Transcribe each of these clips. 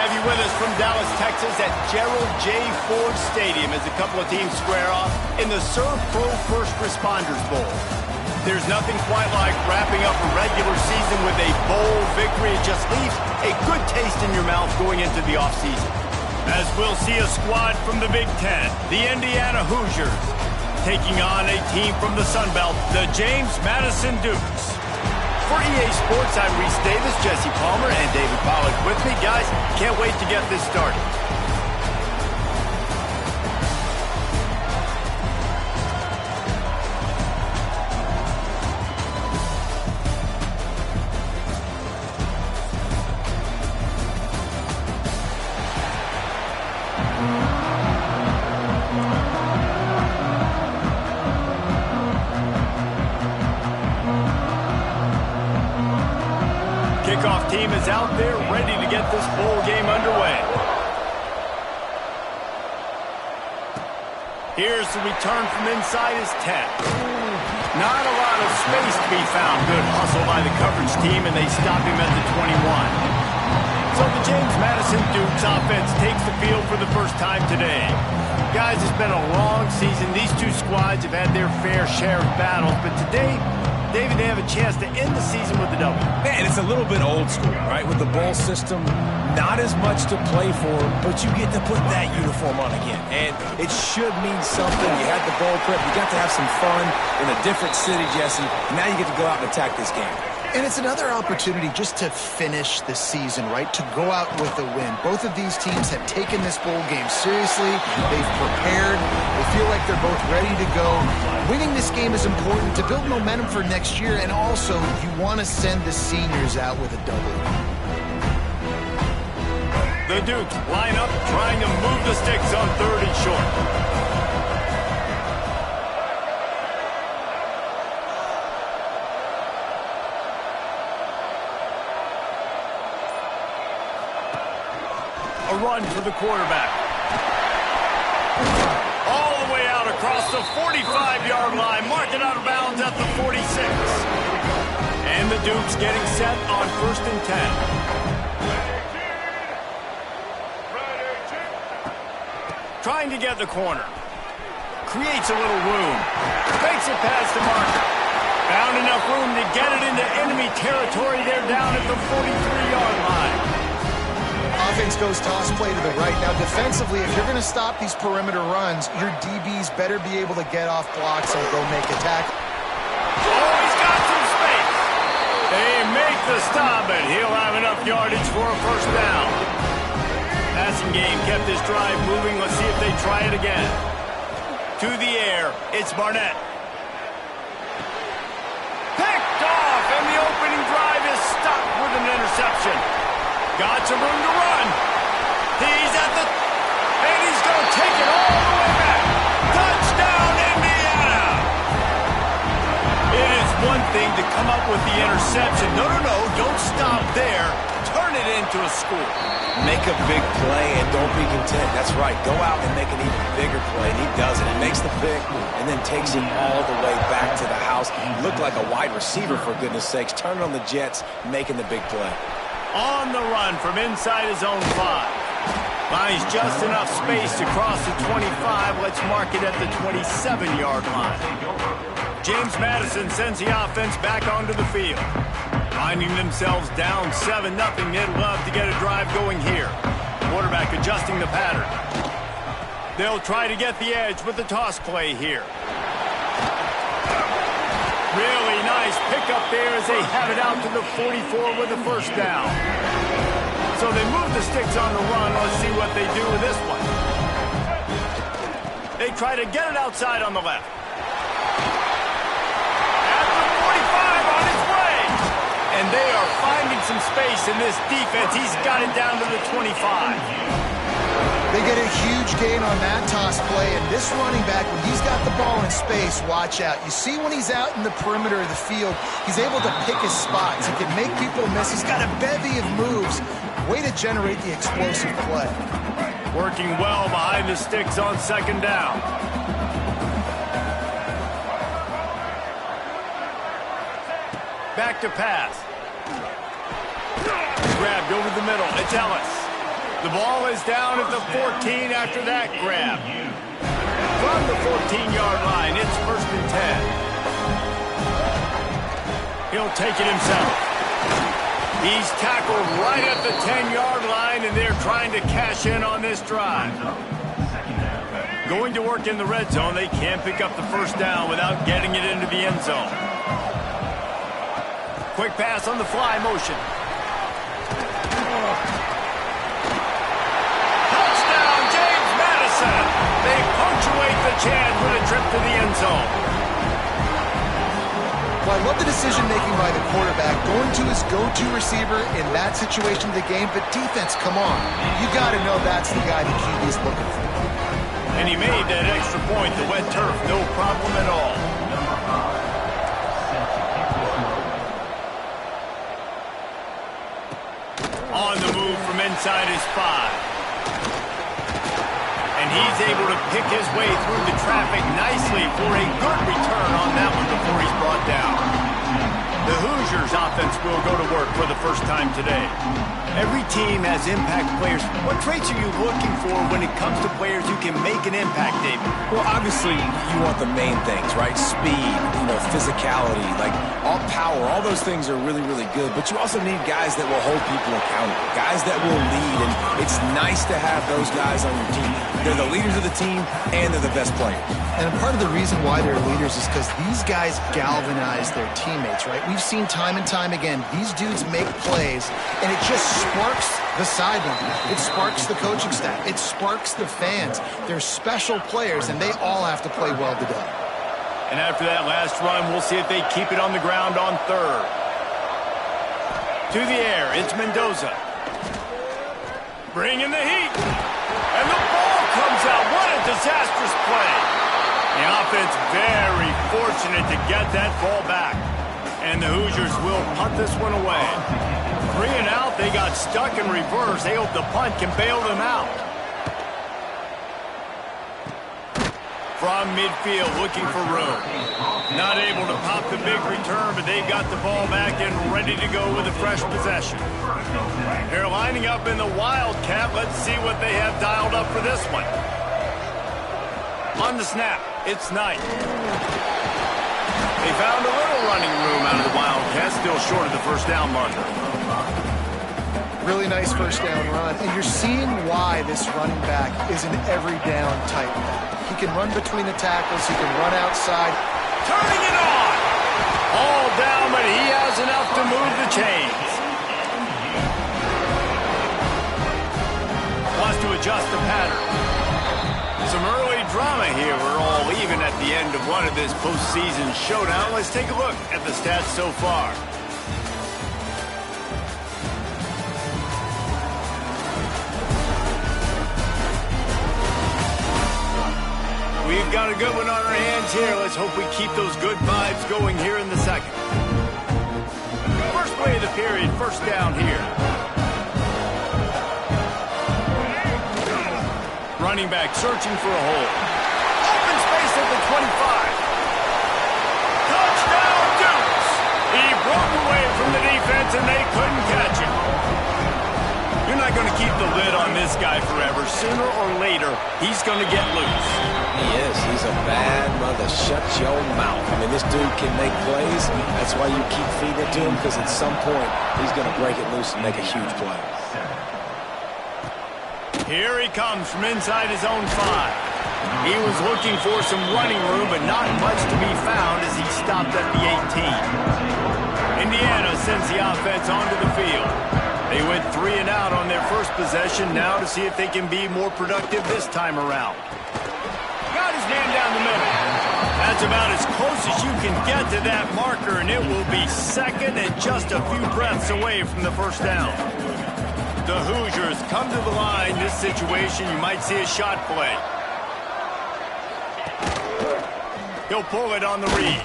have you with us from Dallas, Texas at Gerald J. Ford Stadium as a couple of teams square off in the Serve Pro First Responders Bowl. There's nothing quite like wrapping up a regular season with a bowl victory. It just leaves a good taste in your mouth going into the offseason. As we'll see a squad from the Big Ten, the Indiana Hoosiers, taking on a team from the Sun Belt, the James Madison Dukes. For EA Sports, I'm Reese Davis, Jesse Palmer, and David Pollack with me. Guys, can't wait to get this started. Kickoff team is out there ready to get this bowl game underway. Here's the return from inside his 10. Not a lot of space to be found. Good hustle by the coverage team, and they stop him at the 21. So the James Madison Dukes offense takes the field for the first time today. Guys, it's been a long season. These two squads have had their fair share of battles, but today, David, they have a chance to end the season with a W. Man, it's a little bit old school, right? With the bowl system, not as much to play for, but you get to put that uniform on again. And it should mean something. You had the bowl prep. You got to have some fun in a different city, Jesse. Now you get to go out and attack this game. And it's another opportunity just to finish the season, right? To go out with a win. Both of these teams have taken this bowl game seriously. They've prepared. They feel like they're both ready to go. Winning this game is important to build momentum for next year, and also you want to send the seniors out with a W. The Dukes line up, trying to move the sticks on 3rd and short. A run for the quarterback. All the way out across the 45-yard line. Marked it out of bounds at the 46. And the Dukes getting set on 1st and 10. Trying to get the corner. Creates a little room. Fakes it past the marker. Found enough room to get it into enemy territory. They're down at the 43-yard line. Offense goes toss play to the right. Now, defensively, if you're going to stop these perimeter runs, your DBs better be able to get off blocks and go make a tackle. Oh, he's got some space. They make the stop, and he'll have enough yardage for a first down. Passing game kept this drive moving. Let's see if they try it again. To the air, it's Barnett. Picked off, and the opening drive is stopped with an interception. Got some room to run. He's at the... and he's going to take it all the way back. Touchdown, Indiana! It is one thing to come up with the interception. No, don't stop there. Turn it into a score. Make a big play and don't be content. That's right. Go out and make an even bigger play. And he does it. He makes the pick and then takes it all the way back to the house. He looked like a wide receiver, for goodness sakes. Turning on the Jets, making the big play. On the run from inside his own 5. Finds just enough space to cross the 25. Let's mark it at the 27-yard line. James Madison sends the offense back onto the field. Finding themselves down 7-0, they'd love to get a drive going here. Quarterback adjusting the pattern. They'll try to get the edge with the toss play here. Really nice pickup there as they have it out to the 44 with a first down. So they move the sticks on the run. Let's see what they do with this one. They try to get it outside on the left. At the 45 on his way. And they are finding some space in this defense. He's got it down to the 25. They get a huge gain on that toss play, and this running back, when he's got the ball in space, watch out. You see when he's out in the perimeter of the field, he's able to pick his spots. He can make people miss. He's got a bevy of moves. Way to generate the explosive play. Working well behind the sticks on 2nd down. Back to pass. Grabbed over the middle. It's Ellis. The ball is down at the 14 after that grab. From the 14-yard line, it's 1st and 10. He'll take it himself. He's tackled right at the 10-yard line, and they're trying to cash in on this drive. Going to work in the red zone, they can't pick up the 1st down without getting it into the end zone. Quick pass on the fly motion. Touchdown, James Madison. They punctuate the chance with a trip to the end zone. Well, I love the decision-making by the quarterback, going to his go-to receiver in that situation of the game, but defense, come on. You got to know that's the guy the QB's looking for. And he made that extra point, the wet turf, no problem at all. On the move from inside his 5. And he's able to pick his way through the traffic nicely for a good return on that one before he's brought down. The Hoosiers offense will go to work for the first time today. Every team has impact players. What traits are you looking for when it comes to players who can make an impact, David? Well, obviously, you want the main things, right? Speed, physicality, like all power. All those things are really, really good. But you also need guys that will hold people accountable, guys that will lead. And it's nice to have those guys on your team. They're the leaders of the team, and they're the best players. And part of the reason why they're leaders is because these guys galvanize their teammates, right? We've seen time and time again, these dudes make plays, and it just sparks the sideline. It sparks the coaching staff. It sparks the fans. They're special players, and they all have to play well together. And after that last run, we'll see if they keep it on the ground on 3rd. To the air, it's Mendoza. Bringing the heat. And the ball comes out. What a disastrous play. The offense very fortunate to get that ball back. And the Hoosiers will punt this one away. 3 and out, they got stuck in reverse. They hope the punt can bail them out. From midfield, looking for room. Not able to pop the big return, but they've got the ball back and ready to go with a fresh possession. They're lining up in the Wildcat. Let's see what they have dialed up for this one. On the snap, it's Knight. They found a little running room out of the Wildcat, still short of the 1st down marker. Really nice 1st down run, and you're seeing why this running back is an every down type back. He can run between the tackles, he can run outside. Turning it on! All down, but he has enough to move the chains. Wants to adjust the pattern. Some early drama here. We're all even at the end of one of this postseason showdown. Let's take a look at the stats so far. We've got a good one on our hands here. Let's hope we keep those good vibes going here in the second. First play of the period, 1st down here. Running back searching for a hole. Open space at the 25. Touchdown, Dukes! He broke away from the defense and they couldn't catch him. You're not going to keep the lid on this guy forever. Sooner or later, he's going to get loose. He is. He's a bad mother. Shut your mouth. I mean, this dude can make plays. That's why you keep feeding it to him, because at some point, he's going to break it loose and make a huge play. Here he comes from inside his own 5. He was looking for some running room, but not much to be found as he stopped at the 18. Indiana sends the offense onto the field. They went 3 and out on their first possession, now to see if they can be more productive this time around. Got his man down the middle. That's about as close as you can get to that marker, and it will be 2nd and just a few breaths away from the 1st down. The Hoosiers come to the line. This situation, you might see a shot play. He'll pull it on the read.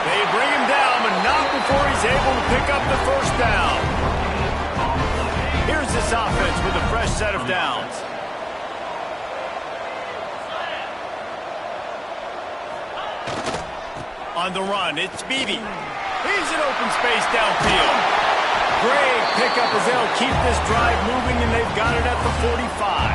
They bring him down, but not before he's able to pick up the 1st down. Here's this offense with a fresh set of downs. On the run, it's Beebe. He's in open space downfield. Great pickup as they'll keep this drive moving, and they've got it at the 45.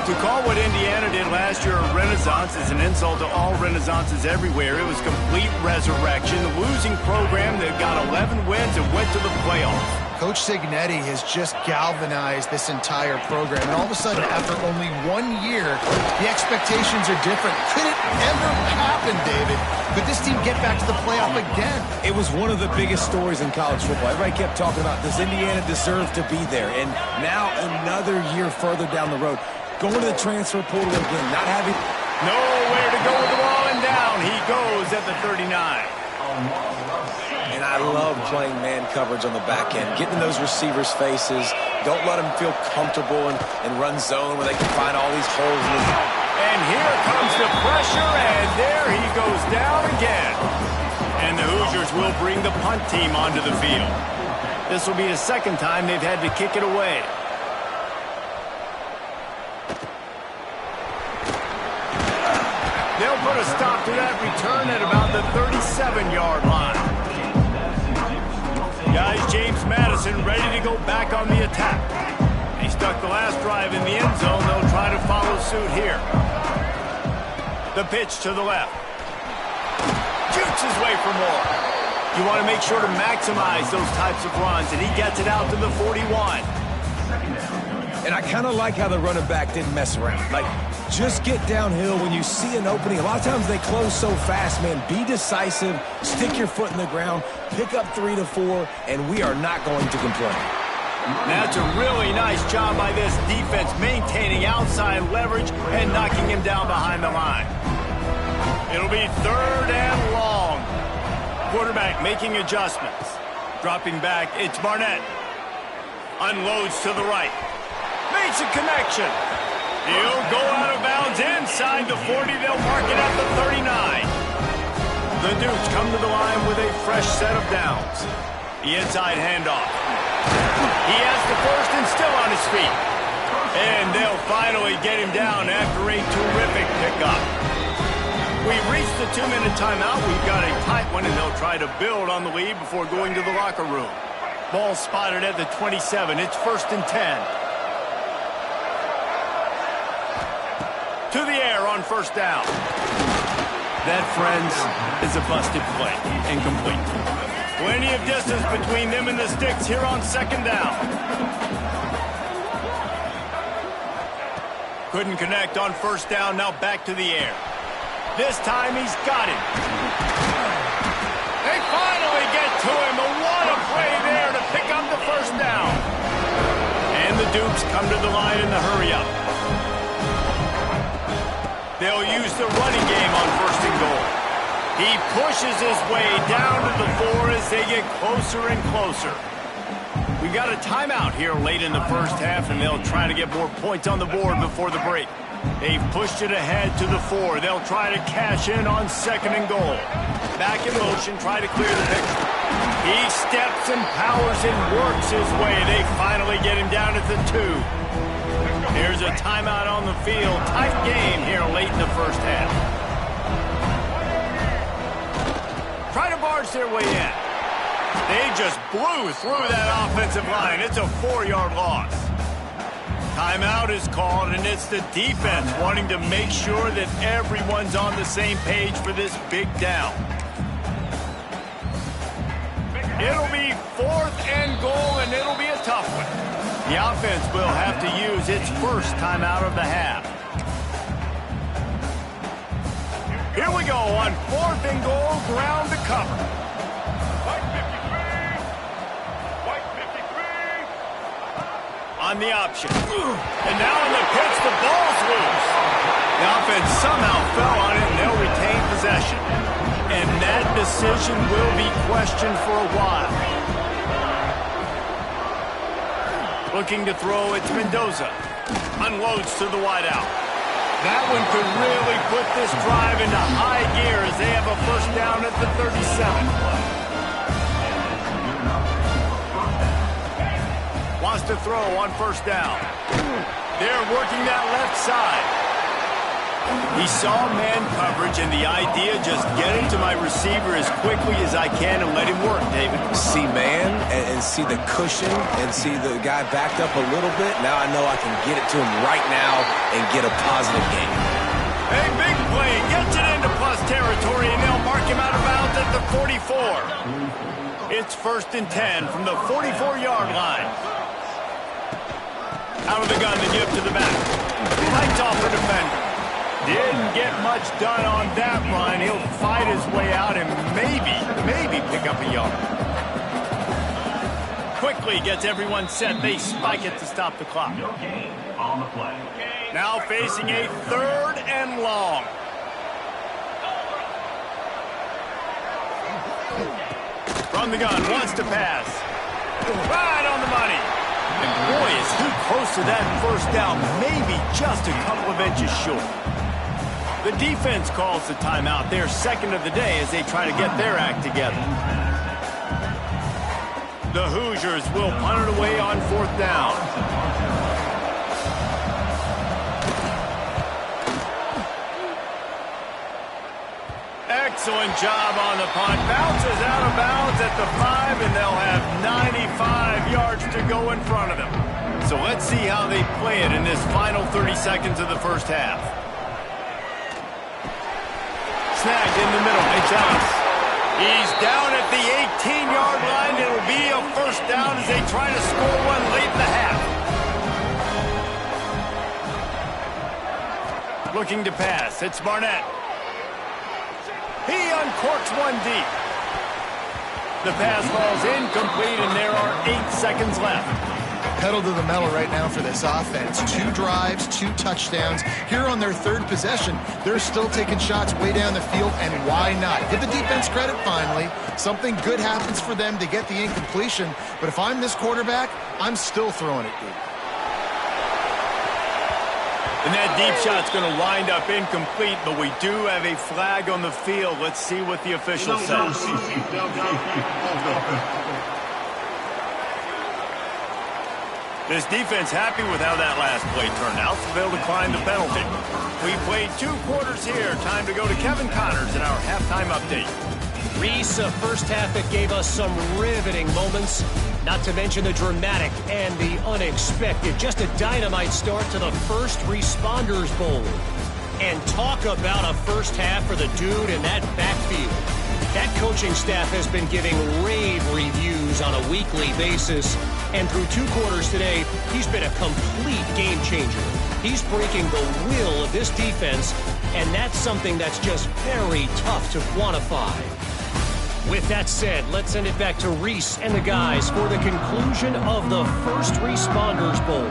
To call what Indiana did last year a renaissance is an insult to all renaissances everywhere. It was complete resurrection. The losing program that got 11 wins and went to the playoffs. Coach Cignetti has just galvanized this entire program. And all of a sudden, after only 1 year, the expectations are different. Could it ever happen, David? Could this team get back to the playoff again? It was one of the biggest stories in college football. Everybody kept talking about, does Indiana deserve to be there? And now another year further down the road, going to the transfer portal again, not having nowhere to go with the ball, and down he goes at the 39. And I love playing man coverage on the back end, getting in those receivers' faces. Don't let them feel comfortable and run zone where they can find all these holes. And here comes the pressure, and there he goes down again. And the Hoosiers will bring the punt team onto the field. This will be the second time they've had to kick it away. They'll put a stop to that return at about the 37-yard line. Guys, James Madison ready to go back on the attack. He stuck the last drive in the end zone. They'll try to follow suit here. The pitch to the left. Shoots his way for more. You want to make sure to maximize those types of runs, and he gets it out to the 41. And I kind of like how the running back didn't mess around. Like, just get downhill when you see an opening. A lot of times they close so fast, man. Be decisive, stick your foot in the ground, pick up 3 to 4, and we are not going to complain. That's a really nice job by this defense, maintaining outside leverage and knocking him down behind the line. It'll be 3rd and long. Quarterback making adjustments. Dropping back, it's Barnett. Unloads to the right. Makes a connection. He'll go out of bounds inside the 40. They'll mark it at the 39. The Dukes come to the line with a fresh set of downs. The inside handoff. He has the first and still on his feet. And they'll finally get him down after a terrific pickup. We've reached the 2-minute timeout. We've got a tight one, and they'll try to build on the lead before going to the locker room. Ball spotted at the 27. It's 1st and 10. To the air on 1st down. That, friends, is a busted play. Incomplete. Plenty of distance between them and the sticks here on 2nd down. Couldn't connect on 1st down. Now back to the air. This time he's got it. They finally get to him. What a play there to pick up the 1st down. And the Dukes come to the line in the hurry-up. They'll use the running game on 1st and goal. He pushes his way down to the 4 as they get closer and closer. We got a timeout here late in the 1st half, and they'll try to get more points on the board before the break. They've pushed it ahead to the 4. They'll try to cash in on 2nd and goal. Back in motion, try to clear the picture. He steps and powers and works his way. They finally get him down at the 2. Here's a timeout on the field. Tight game here late in the 1st half. Try to barge their way in. They just blew through that offensive line. It's a 4-yard loss. Timeout is called, and it's the defense wanting to make sure that everyone's on the same page for this big down. It'll be 4th and goal, and it'll be a tough one. The offense will have to use its first timeout of the half. Here we go on 4th and goal, ground to cover. White 53. On the option. And now in the pitch, the ball's loose. The offense somehow fell on it, and they'll retain possession. And that decision will be questioned for a while. Looking to throw, it's Mendoza. Unloads to the wideout. That one could really put this drive into high gear as they have a 1st down at the 37. Wants to throw on 1st down. They're working that left side. He saw man coverage, and the idea just get it to my receiver as quickly as I can and let him work, David. See man and see the cushion and see the guy backed up a little bit. Now I know I can get it to him right now and get a positive gain. A big play gets it into plus territory, and they'll mark him out of bounds at the 44. It's 1st and 10 from the 44-yard line. Out of the gun, the dip to the back. Lights off the defender. Didn't get much done on that run. He'll fight his way out and maybe pick up a yard. Quickly gets everyone set. They spike it to stop the clock. On the play. Now facing a 3rd and long. From the gun, wants to pass. Right on the money. And boy, is he close to that first down. Maybe just a couple of inches short. The defense calls the timeout. Their second of the day as they try to get their act together. The Hoosiers will punt it away on 4th down. Excellent job on the punt. Bounces out of bounds at the 5, and they'll have 95 yards to go in front of them. So let's see how they play it in this final 30 seconds of the first half. Snagged in the middle. It's Ellis. He's down at the 18-yard line. It'll be a 1st down as they try to score one late in the half. Looking to pass. It's Barnett. He uncorks one deep. The pass falls incomplete, and there are 8 seconds left. Pedal to the metal right now for this offense. 2 drives, 2 touchdowns. Here on their 3rd possession, they're still taking shots way down the field, and why not? Give the defense credit finally. Something good happens for them to get the incompletion, but if I'm this quarterback, I'm still throwing it deep. And that deep shot's going to wind up incomplete, but we do have a flag on the field. Let's see what the official says. This defense happy with how that last play turned out, so they'll decline the penalty. We played 2 quarters here. Time to go to Kevin Connors in our halftime update. Reese, a first half that gave us some riveting moments, not to mention the dramatic and the unexpected. Just a dynamite start to the First Responders Bowl. And talk about a first half for the dude in that backfield. That coaching staff has been giving rave reviews on a weekly basis. And through 2 quarters today, he's been a complete game changer. He's breaking the will of this defense, and that's something that's just very tough to quantify. With that said, let's send it back to Reese and the guys for the conclusion of the First Responders Bowl.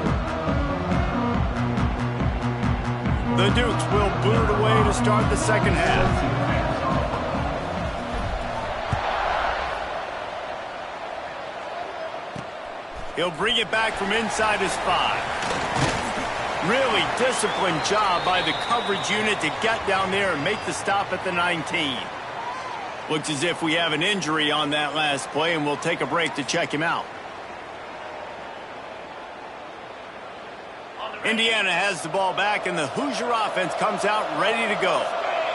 The Dukes will boot it away to start the second half. He'll bring it back from inside his 5. Really disciplined job by the coverage unit to get down there and make the stop at the 19. Looks as if we have an injury on that last play, and we'll take a break to check him out. Indiana has the ball back, and the Hoosier offense comes out ready to go.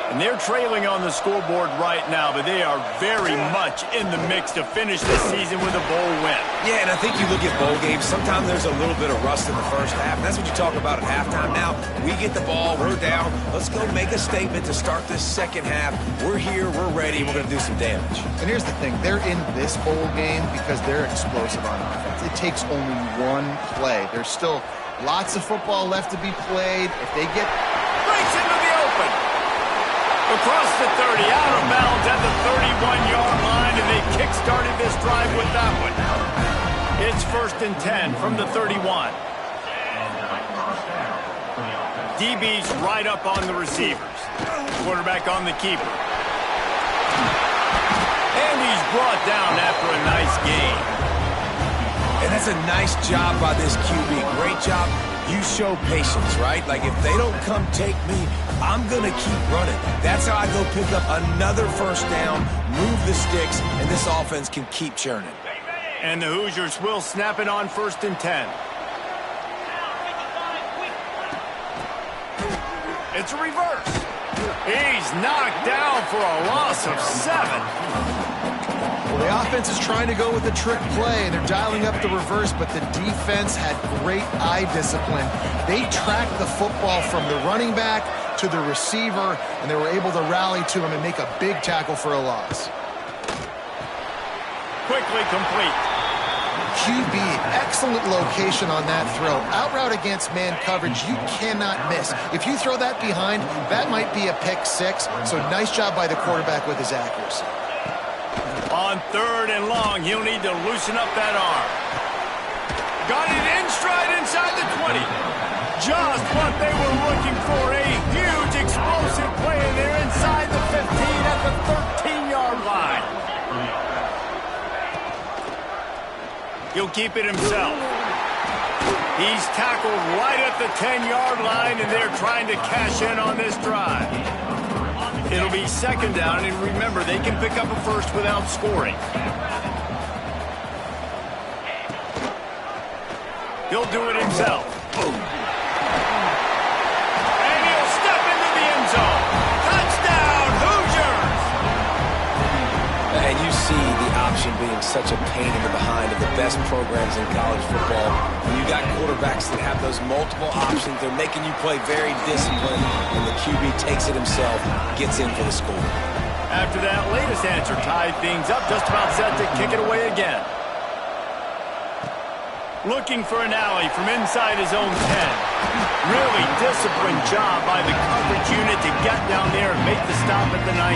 And they're trailing on the scoreboard right now, but they are very much in the mix to finish this season with a bowl win. Yeah, and I think you look at bowl games, sometimes there's a little bit of rust in the first half. That's what you talk about at halftime. Now, we get the ball, we're down. Let's go make a statement to start this second half. We're here, we're ready, we're going to do some damage. And here's the thing. They're in this bowl game because they're explosive on offense. It takes only one play. There's still lots of football left to be played. If they get... Breaks into the open. Across the 30, out of bounds at the 31-yard line, and they kick-started this drive with that one. It's 1st and 10 from the 31. DB's right up on the receivers. Quarterback on the keeper. And he's brought down after a nice gain. And that's a nice job by this QB. Great job. You show patience, right? Like, if they don't come take me, I'm going to keep running. That's how I go pick up another first down, move the sticks, and this offense can keep churning. And the Hoosiers will snap it on 1st and 10. It's a reverse. He's knocked down for a loss of 7. Well, the offense is trying to go with a trick play. They're dialing up the reverse, but the defense had great eye discipline. They tracked the football from the running back to the receiver, and they were able to rally to him and make a big tackle for a loss. Quickly complete. QB, excellent location on that throw. Out route against man coverage, you cannot miss. If you throw that behind, that might be a pick 6. So nice job by the quarterback with his accuracy. On 3rd and long, he'll need to loosen up that arm. Got it in stride inside the 20. Just what they were looking for. A huge explosive play, and they're inside the 15 at the 13-yard line. He'll keep it himself. He's tackled right at the 10-yard line, and they're trying to cash in on this drive. It'll be 2nd down, and remember, they can pick up a first without scoring. He'll do it himself. And he'll step into the end zone. Touchdown, Hoosiers! And you see the option being such a pain in the behind of the best programs in college football. When you got quarterbacks that have those multiple options, they're making you play very disciplined, and the QB takes it himself, gets in for the score. After that latest answer tied things up, just about set to kick it away again. Looking for an alley from inside his own 10. Really disciplined job by the coverage unit to get down there and make the stop at the 19.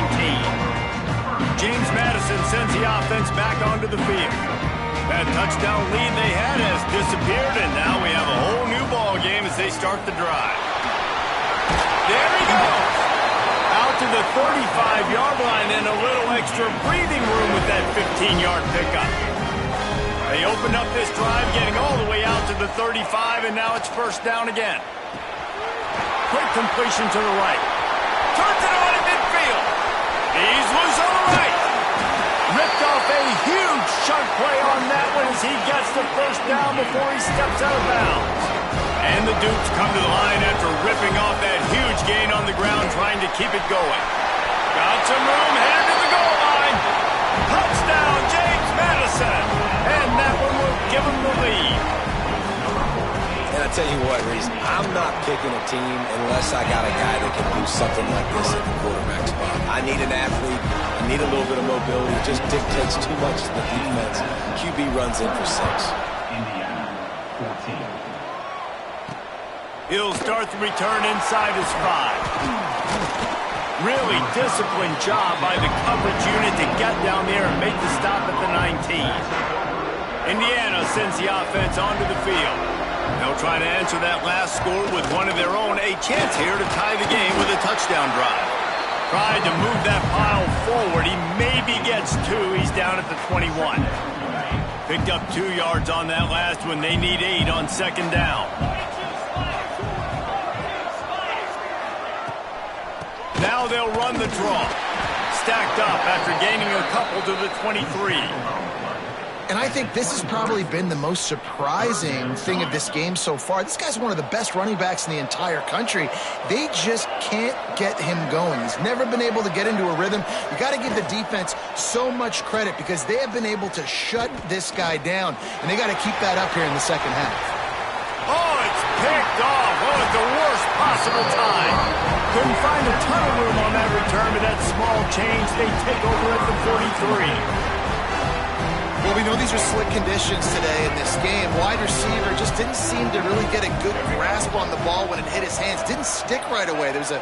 James Madison sends the offense back onto the field. That touchdown lead they had has disappeared, and now we have a whole new ball game as they start the drive. There he goes! Out to the 35-yard line and a little extra breathing room with that 15-yard pickup. They opened up this drive, getting all the way out to the 35, and now it's 1st down again. Quick completion to the right. Turns it on in midfield. He's loose on the right. Ripped off a huge chunk play on that one as he gets the 1st down before he steps out of bounds. And the Dukes come to the line after ripping off that huge gain on the ground, trying to keep it going. Got some room, headed to the goal line. Touchdown, James Madison. And that one will give him the lead. And I tell you what, Reese, I'm not picking a team unless I got a guy that can do something like this at the quarterback spot. I need an athlete. I need a little bit of mobility. It just dictates too much to the defense. QB runs in for 6. He'll start the return inside his 5. Really disciplined job by the coverage unit to get down there and make the stop at the 19. Indiana sends the offense onto the field. They'll try to answer that last score with one of their own. A chance here to tie the game with a touchdown drive. Tried to move that pile forward. He maybe gets 2. He's down at the 21. Picked up 2 yards on that last one. They need 8 on 2nd down. Now they'll run the draw. Stacked up after gaining a couple to the 23. And I think this has probably been the most surprising thing of this game so far. This guy's one of the best running backs in the entire country. They just can't get him going. He's never been able to get into a rhythm. You got to give the defense so much credit because they have been able to shut this guy down, and they got to keep that up here in the 2nd half. Oh, it's picked off. Oh, at the worst possible time. Couldn't find a ton of room on that return, but that small change, they take over at the 43. Well, we know these are slick conditions today in this game. Wide receiver just didn't seem to really get a good grasp on the ball when it hit his hands. Didn't stick right away. There's a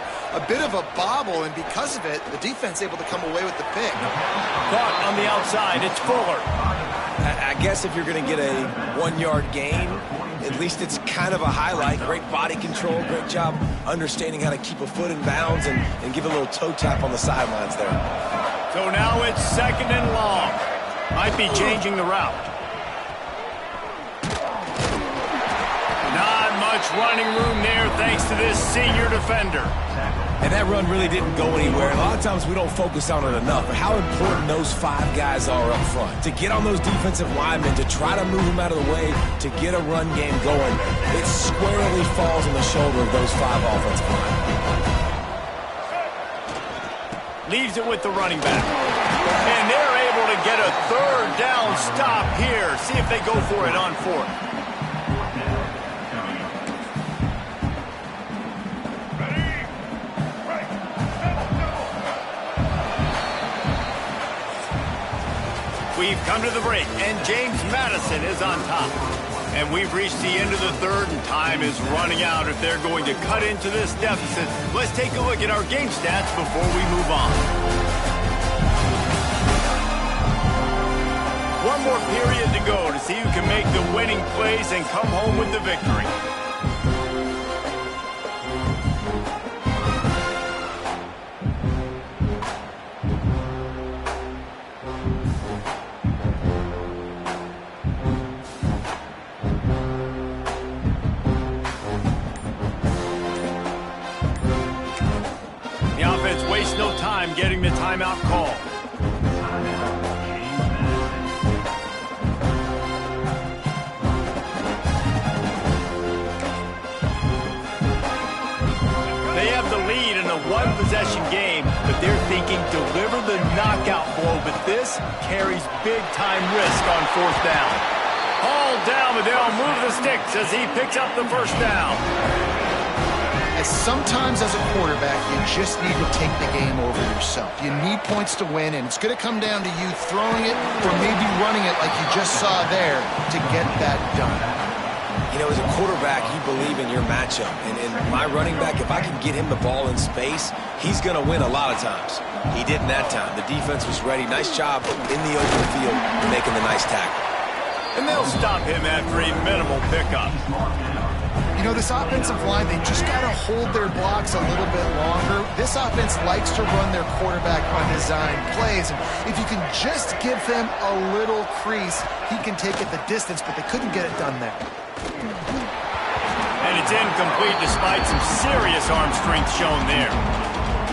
bit of a bobble, and because of it, the defense able to come away with the pick. Caught on the outside. It's Fuller. I guess if you're going to get a 1-yard gain, at least it's kind of a highlight. Great body control, great job understanding how to keep a foot in bounds and give a little toe tap on the sidelines there. So now it's 2nd and long. Might be changing the route. Not much running room there thanks to this senior defender. And that run really didn't go anywhere. A lot of times we don't focus on it enough, but how important those 5 guys are up front. To get on those defensive linemen, to try to move them out of the way, to get a run game going, it squarely falls on the shoulder of those 5 offensive linemen. Leaves it with the running back. And they're able to get a third down stop here. See if they go for it on fourth. We've come to the break, and James Madison is on top. And we've reached the end of the third, and time is running out if they're going to cut into this deficit. Let's take a look at our game stats before we move on. One more period to go to see who can make the winning plays and come home with the victory. Waste no time getting the timeout call. They have the lead in a one-possession game, but they're thinking deliver the knockout blow, but this carries big-time risk on fourth down. Hauled down, but they'll move the sticks as he picks up the first down. Sometimes as a quarterback, you just need to take the game over yourself. You need points to win, and it's going to come down to you throwing it or maybe running it like you just saw there to get that done. You know, as a quarterback, you believe in your matchup. And in my running back, if I can get him the ball in space, he's going to win a lot of times. He didn't that time. The defense was ready. Nice job in the open field making the nice tackle. And they'll stop him after a minimal pickup. You know, this offensive line, they just got to hold their blocks a little bit longer. This offense likes to run their quarterback on design plays. And if you can just give him a little crease, he can take it the distance, but they couldn't get it done there. And it's incomplete despite some serious arm strength shown there.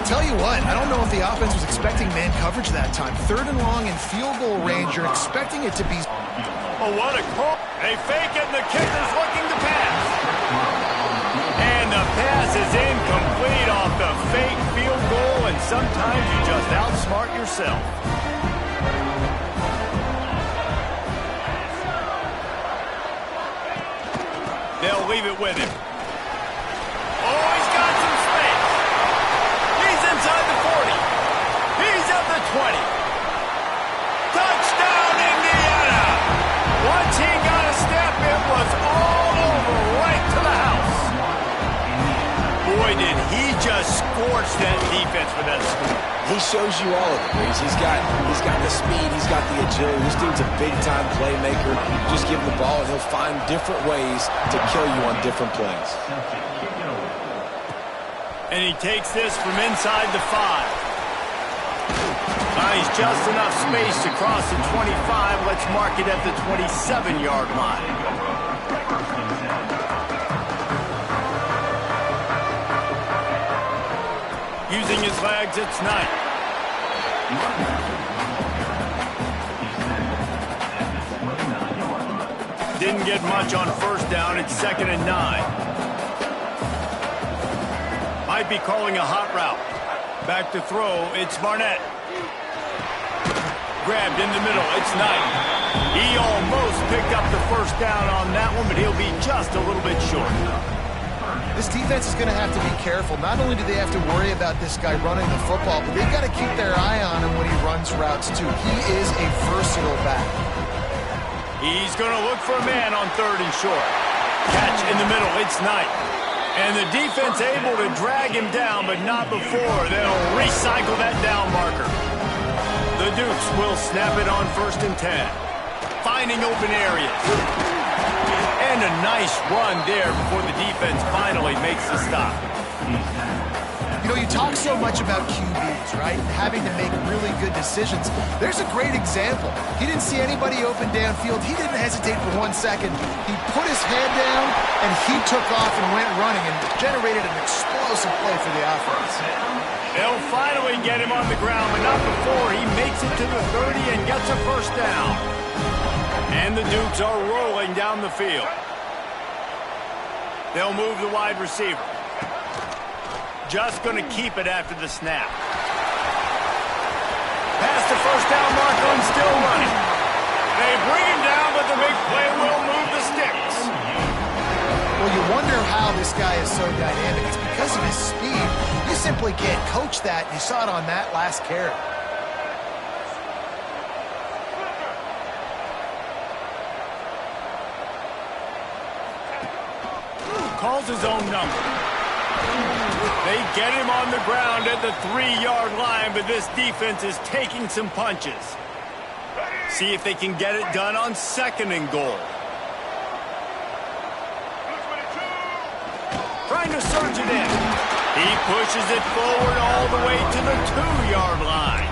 Tell you what, I don't know if the offense was expecting man coverage that time. Third and long in field goal range, you're expecting it to be... Oh, what a call. They fake it, and the kicker's looking to pass. And the pass is incomplete off the fake field goal, and sometimes you just outsmart yourself. They'll leave it with him. Oh, he's got some space. He's inside the 40. He's at the 20. Touchdown, Indiana! Once he got a step, it was all over right to the house. Boy, did he just scorch that defense with that score. He shows you all of it. He's got the speed, he's got the agility. This dude's a big-time playmaker. Just give him the ball, and he'll find different ways to kill you on different plays. And he takes this from inside the 5. He's just enough space to cross the 25. Let's mark it at the 27-yard line. Using his legs, it's Knight. Didn't get much on first down. It's 2nd and 9. Might be calling a hot route. Back to throw. It's Barnett. Grabbed in the middle. It's Knight. He almost picked up the first down on that one, but he'll be just a little bit short. This defense is going to have to be careful. Not only do they have to worry about this guy running the football, but they've got to keep their eye on him when he runs routes, too. He is a versatile back. He's going to look for a man on 3rd and short. Catch in the middle. It's Knight. And the defense able to drag him down, but not before. They'll recycle that down marker. The Dukes will snap it on 1st and 10. Finding open areas. And a nice run there before the defense finally makes the stop. You know, you talk so much about QBs, right? Having to make really good decisions. There's a great example. He didn't see anybody open downfield. He didn't hesitate for 1 second. He put his head down, and he took off and went running and generated an explosive play for the offense. They'll finally get him on the ground, but not before he makes it to the 30 and gets a first down. And the Dukes are rolling down the field. They'll move the wide receiver. Just going to keep it after the snap. one's still running. They bring him down, but the big play will move the sticks. Well, you wonder how this guy is so dynamic. It's because of his speed. You simply can't coach that. You saw it on that last carry. Calls his own number. They get him on the ground at the 3-yard line, but this defense is taking some punches. See if they can get it done on 2nd and goal. Trying to surge it in. He pushes it forward all the way to the 2-yard line.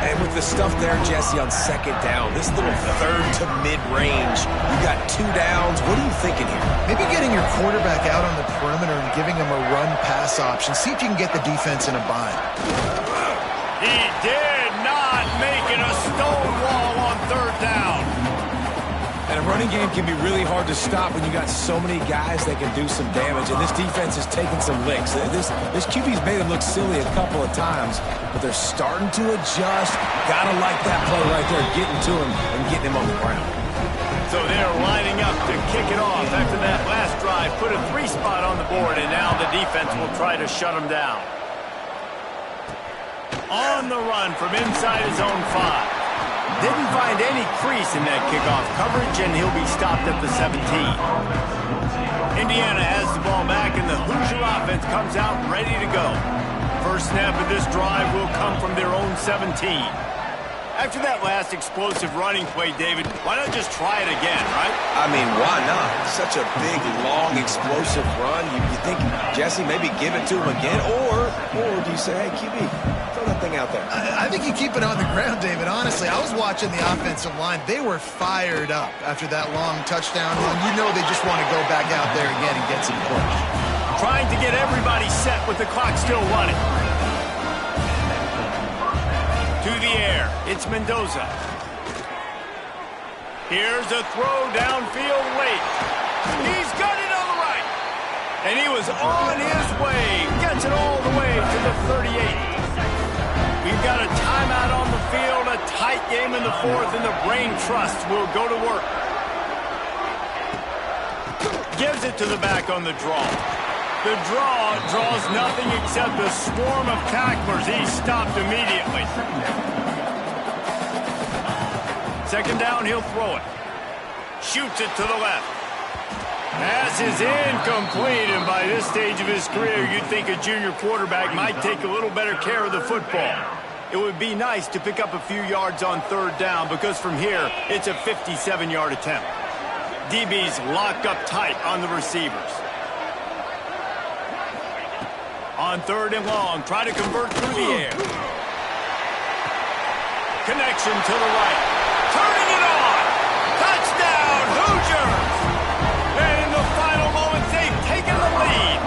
And with the stuff there, Jesse, on 2nd down, this little 3rd to mid-range, you got 2 downs. What are you thinking here? Maybe getting your quarterback out on the perimeter and giving him a run-pass option. See if you can get the defense in a bind. He did not make it a stone wall on 3rd down. And a running game can be really hard to stop when you got so many guys that can do some damage. And this defense is taking some licks. This QB's made it look silly a couple of times, but they're starting to adjust. Gotta like that play right there, getting to him and getting him on the ground. So they're lining up to kick it off after that last drive. Put a 3 spot on the board, and now the defense will try to shut them down. On the run from inside his own 5. Didn't find any crease in that kickoff coverage, and he'll be stopped at the 17. Indiana has the ball back, and the Hoosier offense comes out ready to go. First snap of this drive will come from their own 17. After that last explosive running play, David, why not just try it again, right? I mean, why not? Such a big, long, explosive run. You think, Jesse, maybe give it to him again? Or do you say, hey, QB, throw that thing out there? I think you keep it on the ground, David. Honestly, I was watching the offensive line. They were fired up after that long touchdown run. You know they just want to go back out there again and get some push. Trying to get everybody set with the clock still running. To the air, it's Mendoza. Here's a throw downfield late. He's got it on the right. And he was on his way. Gets it all the way to the 38. We've got a timeout on the field, a tight game in the 4th, and the Brain Trust will go to work. Gives it to the back on the draw. The draw draws nothing except a swarm of tacklers. He's stopped immediately. 2nd down, he'll throw it. Shoots it to the left. Pass is incomplete, and by this stage of his career, you'd think a junior quarterback might take a little better care of the football. It would be nice to pick up a few yards on 3rd down, because from here, it's a 57-yard attempt. DB's locked up tight on the receivers. On 3rd and long, try to convert through the air. Connection to the right. Turning it on. Touchdown, Hoosiers. And in the final moments, they've taken the lead.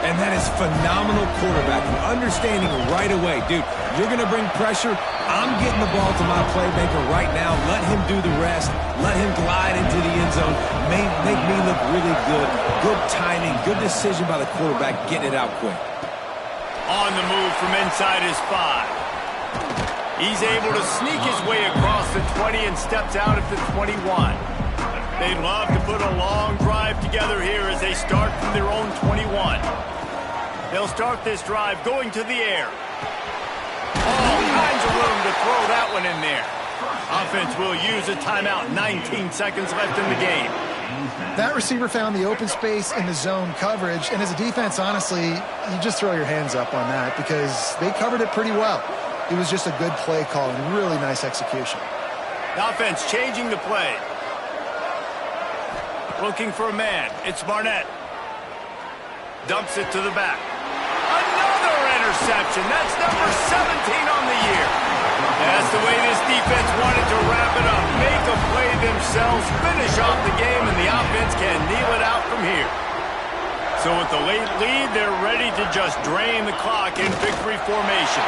And that is phenomenal quarterbacking, understanding right away. Dude, you're going to bring pressure. I'm getting the ball to my playmaker right now. Let him do the rest. Let him glide into the end zone. Make me look really good. Good timing, good decision by the quarterback, getting it out quick. On the move from inside his 5. He's able to sneak his way across the 20 and steps out at the 21. They'd love to put a long drive together here as they start from their own 21. They'll start this drive going to the air. All kinds of room to throw that one in there. Offense will use a timeout. 19 seconds left in the game. That receiver found the open space in the zone coverage, and as a defense, honestly, you just throw your hands up on that because they covered it pretty well. It was just a good play call and really nice execution. The offense changing the play. Looking for a man. It's Barnett. Dumps it to the back. Another interception. That's number 17 on the year. That's the way this defense wanted to wrap it up. Make a play themselves, finish off the game, and the offense can kneel it out from here. So with the late lead, they're ready to just drain the clock in victory formation.